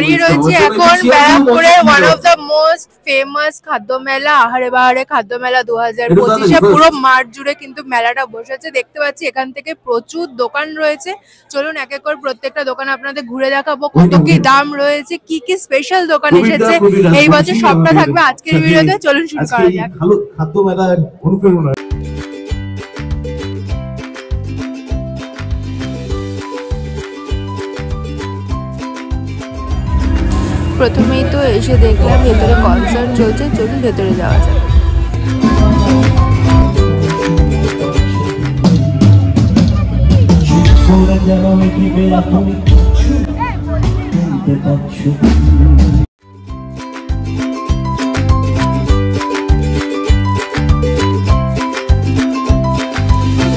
দাঁড়িয়ে রয়েছি এখন ব্যারাকপুরের one of the most famous খাদ্য মেলা আহারে বাহারে খাদ্য মেলা 2025। পুরো মাঠ জুড়ে কিন্তু মেলাটা বসেছে। দেখতে পাচ্ছি এখান থেকে প্রচুর দোকান রয়েছে। চলুন এক এক করে প্রত্যেকটা দোকান আপনাদের ঘুরে দেখাবো, কত কি দাম রয়েছে, কি কি স্পেশাল দোকান এসেছে এই বছর, সবটা থাকবে আজকের ভিডিওতে। চলুন শুরু করা যাক। খাদ্য মেলার অনুপ্রেরণা। প্রথমেই তো এসে দেখলাম ভেতরে কনসার্ট চলছে। চলুন ভেতরে যাওয়া যাক।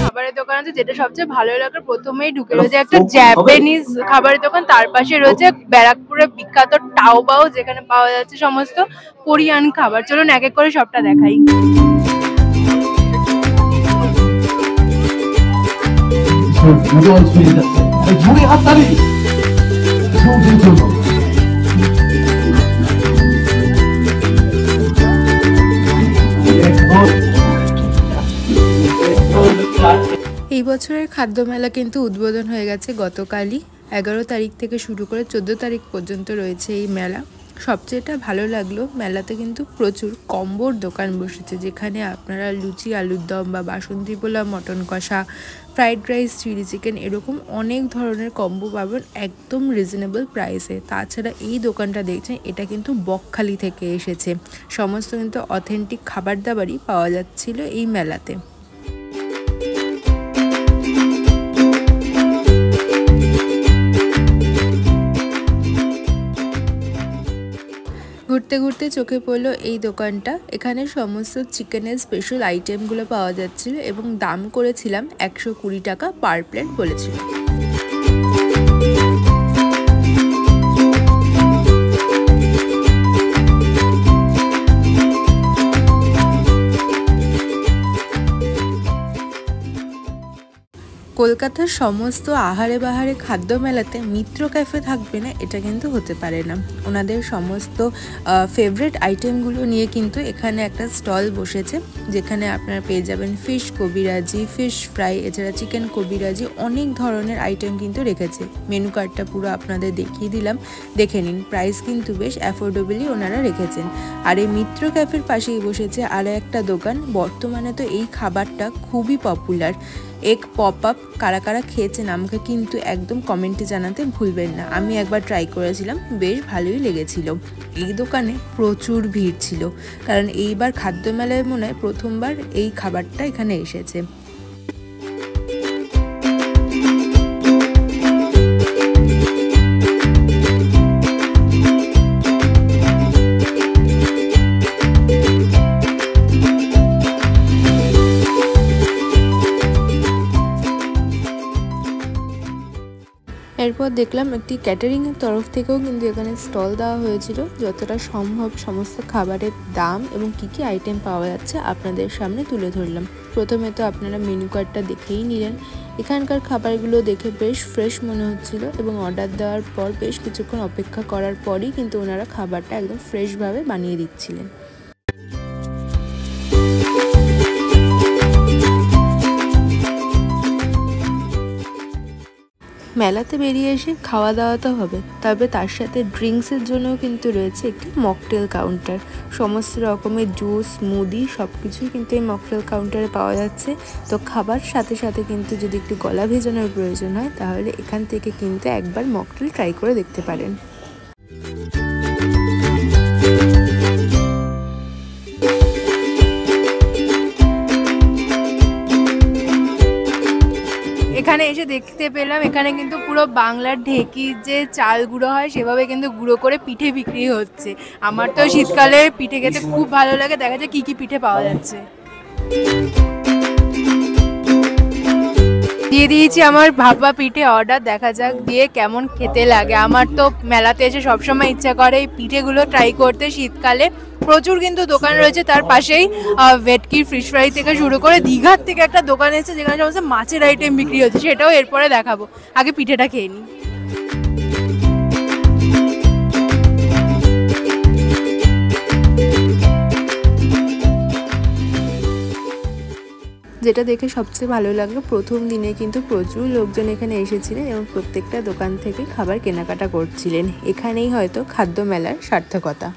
খাবারের দোকান আছে, যেটা সবচেয়ে ভালো লাগে প্রথমেই ঢুকে রয়েছে একটা জাপানিজ খাবারের দোকান। তার পাশে রয়েছে ব্যারাকপুরের বিখ্যাত টাওবাও, যেখানে পাওয়া যাচ্ছে সমস্ত কোরিয়ান খাবার। চলুন এক এক করে সবটা দেখাই। এই বছরের খাদ্য মেলা কিন্তু উদ্বোধন হয়ে গেছে গতকালই। 11 তারিখ থেকে শুরু করে 14 তারিখ পর্যন্ত রয়েছে এই মেলা। সবচেয়েটা ভালো লাগলো, মেলাতে কিন্তু প্রচুর কম্বোর দোকান বসেছে, যেখানে আপনারা লুচি, আলুর দম বা বাসন্তী পোলাও, মটন কষা, ফ্রাইড রাইস, চিলি চিকেন এরকম অনেক ধরনের কম্বো পাবেন একদম রিজনেবল প্রাইসে। তাছাড়া এই দোকানটা দেখছেন, এটা কিন্তু বকখালি থেকে এসেছে। সমস্ত কিন্তু অথেন্টিক খাবার দাবারই পাওয়া যাচ্ছিল এই মেলাতে। ঘুরতে ঘুরতে চোখে পড়লো এই দোকানটা। এখানে সমস্ত চিকেনের স্পেশাল আইটেমগুলো পাওয়া যাচ্ছিল এবং দাম করেছিলাম 120 টাকা পার প্লেট বলেছিল। কলকাতার সমস্ত আহারে বাহারে খাদ্য মেলাতে মিত্র ক্যাফে থাকবে না, এটা কিন্তু হতে পারে না। ওনাদের সমস্ত ফেভারিট আইটেমগুলো নিয়ে কিন্তু এখানে একটা স্টল বসেছে, যেখানে আপনারা পেয়ে যাবেন ফিশ কবিরাজি, ফিশ ফ্রাই, এছাড়া চিকেন কবিরাজি, অনেক ধরনের আইটেম কিন্তু রেখেছে। মেনু কার্ডটা পুরো আপনাদের দেখিয়ে দিলাম, দেখে নিন। প্রাইস কিন্তু বেশ অ্যাফোর্ডেবলি ওনারা রেখেছেন। আর এই মিত্র ক্যাফের পাশেই বসেছে আরও একটা দোকান। বর্তমানে তো এই খাবারটা খুবই পপুলার, এগ পপ আপ। কারা কারা খেয়েছেন আমাকে কিন্তু একদম কমেন্টে জানাতে ভুলবেন না। আমি একবার ট্রাই করেছিলাম, বেশ ভালোই লেগেছিল। এই দোকানে প্রচুর ভিড় ছিল, কারণ এইবার খাদ্য মেলায় মনে হয় প্রথমবার এই খাবারটা এখানে এসেছে। এরপর দেখলাম একটি ক্যাটারিংয়ের তরফ থেকেও কিন্তু এখানে স্টল দেওয়া হয়েছিল। যতটা সম্ভব সমস্ত খাবারের দাম এবং কী কী আইটেম পাওয়া যাচ্ছে আপনাদের সামনে তুলে ধরলাম। প্রথমে তো আপনারা মেনু কার্ডটা দেখেই নিলেন। এখানকার খাবারগুলো দেখে বেশ ফ্রেশ মনে হচ্ছিল এবং অর্ডার দেওয়ার পর বেশ কিছুক্ষণ অপেক্ষা করার পরই কিন্তু ওনারা খাবারটা একদম ফ্রেশভাবে বানিয়ে দিচ্ছিলেন। মেলাতে বেরিয়ে এসে খাওয়া দাওয়া তো হবে, তবে তার সাথে ড্রিঙ্কসের জন্যও কিন্তু রয়েছে একটি মকটেল কাউন্টার। সমস্ত রকমের জুস, স্মুদি সব কিছুই কিন্তু এই মকটেল কাউন্টারে পাওয়া যাচ্ছে। তো খাবার সাথে সাথে কিন্তু যদি একটু গলা ভেজানোর প্রয়োজন হয়, তাহলে এখান থেকে কিন্তু একবার মকটেল ট্রাই করে দেখতে পারেন। এখানে এসে দেখতে পেলাম এখানে কিন্তু পুরো বাংলার ঢেকির যে চাল গুঁড়ো হয় সেভাবে কিন্তু গুঁড়ো করে পিঠে বিক্রি হচ্ছে। আমার তো শীতকালে পিঠে খেতে খুব ভালো লাগে। দেখা যায় কি কি পিঠে পাওয়া যাচ্ছে। দিয়ে দিয়েছি আমার ভাপা পিঠে অর্ডার, দেখা যাক দিয়ে কেমন খেতে লাগে। আমার তো মেলাতে এসে সবসময় ইচ্ছা করে এই পিঠেগুলো ট্রাই করতে। শীতকালে প্রচুর কিন্তু দোকান রয়েছে, তার পাশেই ভেটকির ফিশ ফ্রাই থেকে শুরু করে দীঘার থেকে একটা দোকান এসেছে যেখানে সমস্ত মাছের আইটেম বিক্রি হচ্ছে, সেটাও এরপরে দেখাবো। আগে পিঠেটা খেয়ে নিই। যেটা দেখে সবচেয়ে ভালো লাগলো, প্রথম দিনে কিন্তু প্রচুর লোকজন এখানে এসেছিলেন এবং প্রত্যেকটা দোকান থেকে খাবার কেনাকাটা করছিলেন। এখানেই হয়তো খাদ্য মেলার সার্থকতা।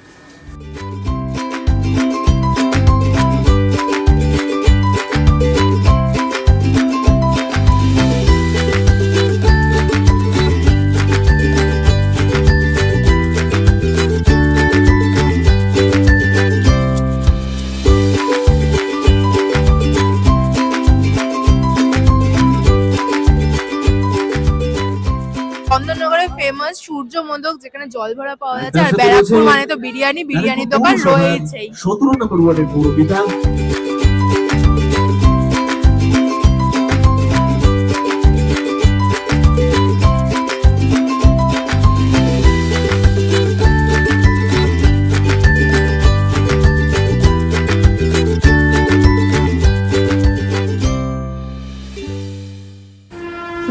চন্দননগরের ফেমাস সূর্য মোদক, যেখানে জল ভরা পাওয়া যাচ্ছে, আর ব্যারাকপুর মানে তো বিরিয়ানির দোকান রয়েছেই। 17 নম্বর ওয়ার্ডের পৌরপিতা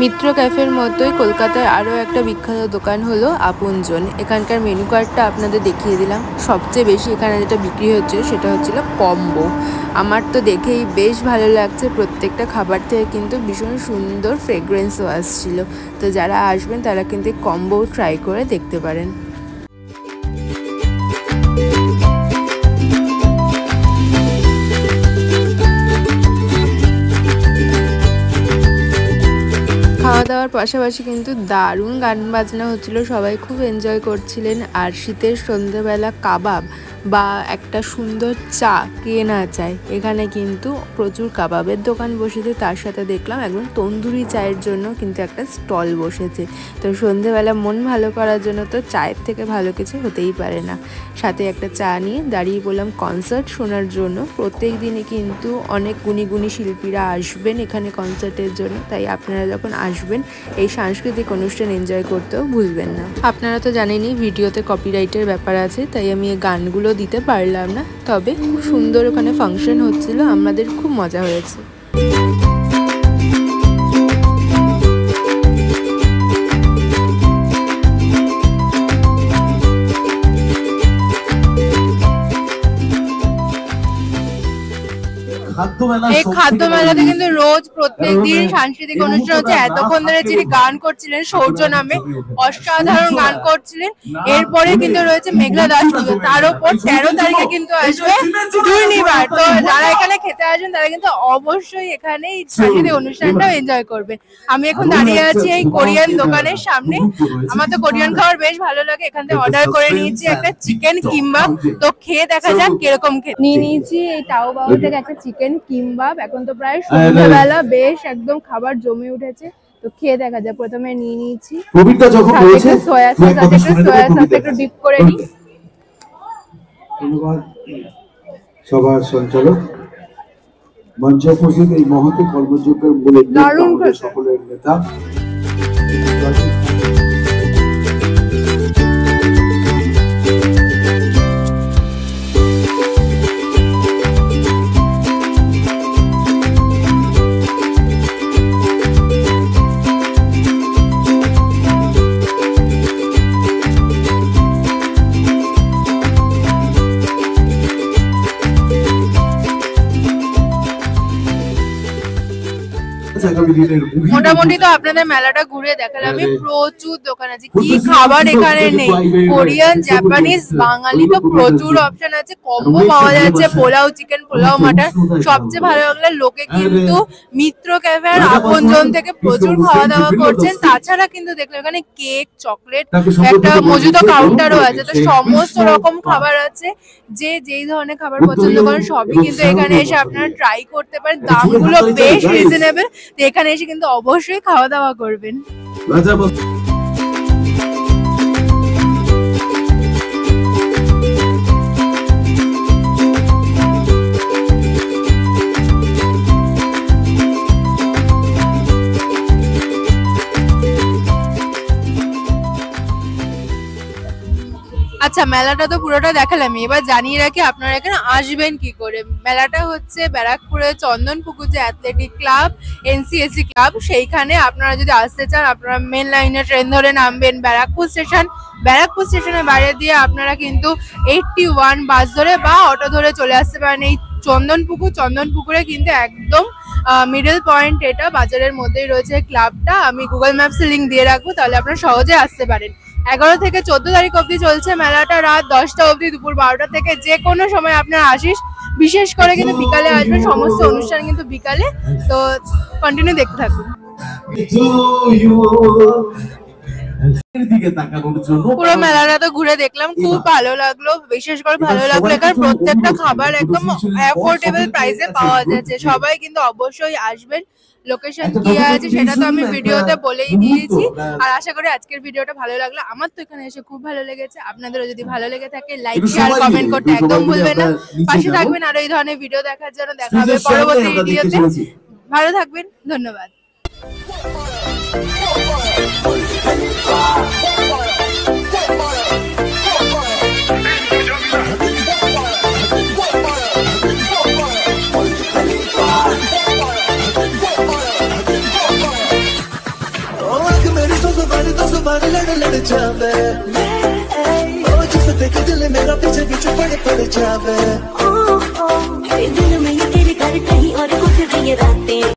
মিত্র ক্যাফের মতোই কলকাতায় আরও একটা বিখ্যাত দোকান হলো আপনজন। এখানকার মেনু কার্ডটা আপনাদের দেখিয়ে দিলাম। সবচেয়ে বেশি এখানে যেটা বিক্রি হচ্ছে সেটা হচ্ছিল কম্বো। আমার তো দেখেই বেশ ভালো লাগছে। প্রত্যেকটা খাবার থেকে কিন্তু ভীষণ সুন্দর ফ্রেগ্রেন্সও আসছিল। তো যারা আসবেন তারা কিন্তু কম্বো ট্রাই করে দেখতে পারেন। খাওয়া দাওয়ার পাশাপাশি কিন্তু দারুণ গান বাজনা হচ্ছিল, সবাই খুব এনজয় করছিলেন। আর শীতের সন্ধ্যেবেলা কাবাব বা একটা সুন্দর চা কে না চায়। এখানে কিন্তু প্রচুর কাবাবের দোকান বসেছে, তার সাথে দেখলাম একদম তন্দুরি চায়ের জন্য কিন্তু একটা স্টল বসেছে। তো সন্ধ্যেবেলা মন ভালো করার জন্য তো চায়ের থেকে ভালো কিছু হতেই পারে না। সাথে একটা চা নিয়ে দাঁড়িয়ে পড়লাম কনসার্ট শোনার জন্য। প্রত্যেক দিনই কিন্তু অনেক গুণী গুণী শিল্পীরা আসবেন এখানে কনসার্টের জন্য, তাই আপনারা যখন আসবেন এই সাংস্কৃতিক অনুষ্ঠান এনজয় করতেও ভুলবেন না। আপনারা তো জানেনই ভিডিওতে কপিরাইটের ব্যাপার আছে, তাই আমি এই গানগুলো দিতে পারলাম না। তবে খুব সুন্দর ওখানে ফাংশন হচ্ছিল, আমাদের খুব মজা হয়েছে। এই খাদ্য মেলাতে কিন্তু রোজ প্রত্যেক দিন সাংস্কৃতিক অনুষ্ঠান হচ্ছে। এতক্ষণ ধরে যিনি গান করছিলেন সৌর্য নামে, অসাধারণ গান করছিলেন। এরপরে কিন্তু রয়েছে মেঘলা দাস পুজো, তার উপর 13 তারিখে কিন্তু আসবে দুর্নিবার। তো যারা এখানে খেতে আসবেন তারা কিন্তু অবশ্যই এখানে এই সাংস্কৃতিক অনুষ্ঠানটাও এনজয় করবেন। আমি এখন দাঁড়িয়ে আছি এই কোরিয়ান দোকানের সামনে। আমার তো কোরিয়ান খাবার বেশ ভালো লাগে। এখান থেকে অর্ডার করে নিয়েছি একটা চিকেন কিমবাব। তো খেয়ে দেখা যাক কিরকম খেতে। নিয়ে নিয়েছি এই তাওবাও থেকে একটা চিকেন কিমবাব। এখন তো প্রায় সন্ধ্যাবেলা, বেশ একদম খাবার জমে উঠেছে। তো খেয়ে দেখা যায়। প্রথমে নিয়ে নিয়েছি সোয়া সস, একটু ডিপ করে নিই। ধন্যবাদ সবার সঞ্চালক মঞ্চে উপস্থিত এই মহৎ কর্মযোগের মূল সকলের নেতা মোটামুটি তো আপনাদের মেলাটা ঘুরে দেখালাম। প্রচুর দোকান আছে, কি খাবার এখানে নেই। কোরিয়ান, জাপানিজ, বাঙালি তো প্রচুর অপশন আছে। কম্বো পাওয়া যাচ্ছে, পোলাও চিকেন, পোলাও মাটন। সবচেয়ে ভালো লাগলো লোকে কিন্তু মিত্র ক্যাফে আর আপনজন থেকে প্রচুর খাওয়া দাওয়া করছেন। তাছাড়া কিন্তু দেখলাম এখানে কেক, চকলেট, একটা মজুদ কাউন্টারও আছে। তো সমস্ত রকম খাবার আছে, যে যেই ধরনের খাবার পছন্দ করেন সবই কিন্তু এখানে এসে আপনারা ট্রাই করতে পারেন। দামগুলো বেশ রিজনেবল। তো এখানে এসে কিন্তু অবশ্যই খাওয়া দাওয়া করবেন। আচ্ছা, মেলাটা তো পুরোটা দেখালাম। এবার জানিয়ে রাখি আপনারা এখানে আসবেন কি করে। মেলাটা হচ্ছে ব্যারাকপুরে চন্দনপুকুর যে অ্যাথলেটিক ক্লাব, এনসিএসি ক্লাব, সেইখানে আপনারা যদি আসতে চান আপনারা মেন লাইনে ট্রেন ধরে নামবেন ব্যারাকপুর স্টেশন। ব্যারাকপুর স্টেশনের বাইরে দিয়ে আপনারা কিন্তু 81 বাস ধরে বা অটো ধরে চলে আসতে পারেন এই চন্দনপুকুরে কিন্তু একদম মিডল পয়েন্ট, এটা বাজারের মধ্যেই রয়েছে ক্লাবটা। আমি গুগল ম্যাপসে লিঙ্ক দিয়ে রাখবো, তাহলে আপনারা সহজে আসতে পারেন। 11 থেকে 14 তারিখ অবধি চলছে মেলাটা, রাত 10টা অবধি, দুপুর 12টা থেকে। যে কোনো সময় আপনারা আসিস, বিশেষ করে কিন্তু বিকালে আসবেন, সমস্ত অনুষ্ঠান কিন্তু বিকালে। তো কন্টিনিউ দেখতে থাকুন। পুরো মেলাটা তো ঘুরে দেখলাম, খুব ভালো লাগলো। বিশেষ করে ভালো লাগলো এখানে প্রত্যেকটা খাবার একদম অ্যাফোর্ডেবল প্রাইসে পাওয়া যাচ্ছে। সবাই কিন্তু অবশ্যই আসবেন। লোকেশন কি আছে সেটা তো আমি ভিডিওতে বলেই দিয়েছি। আর আশা করি আজকের ভিডিওটা ভালো লাগলো। আমার তো এখানে এসে খুব ভালো লেগেছে। আপনাদেরও যদি ভালো লেগে থাকে লাইক শেয়ার কমেন্ট করতে একদম ভুলবেন না। পাশে থাকবেন আরো এই ধরনের ভিডিও দেখার জন্য। দেখা হবে পরবর্তী ভিডিওতে। ভালো থাকবেন, ধন্যবাদ। लड़ जावे जिसे देख दिल मेरा पीछे पीछे पड़ जावे दिल में तेरे घर कहीं और कुछ नहीं रातें।